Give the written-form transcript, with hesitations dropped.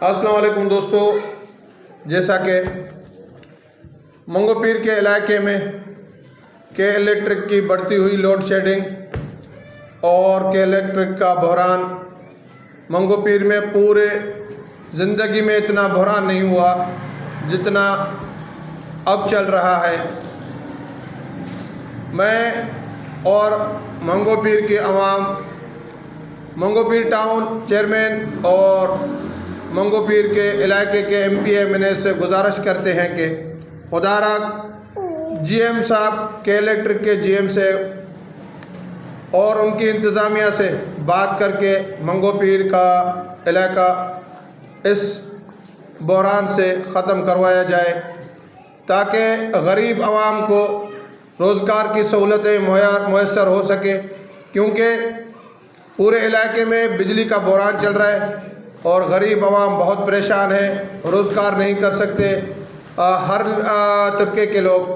السلام علیکم دوستو، جیسا کہ منگو پیر کے علاقے میں کہ الیکٹرک کی بڑھتی ہوئی لوڈ شیڈنگ اور کہ الیکٹرک کا بحران منگو پیر میں پورے زندگی میں اتنا بحران نہیں ہوا جتنا اب چل رہا ہے۔ میں اور منگو پیر کے عوام، منگو پیر ٹاؤن چیئرمین اور منگو پیر کے علاقے کے ایم پی ایم این اے سے گزارش کرتے ہیں کہ خدا را جی ایم صاحب کے الیکٹرک کے جی ایم سے اور ان کی انتظامیہ سے بات کر کے منگو پیر کا علاقہ اس بحران سے ختم کروایا جائے تاکہ غریب عوام کو روزگار کی سہولتیں میسر ہو سکیں، کیونکہ پورے علاقے میں بجلی کا بحران چل رہا ہے اور غریب عوام بہت پریشان ہے، روزگار نہیں کر سکتے ہر طبقے کے لوگ۔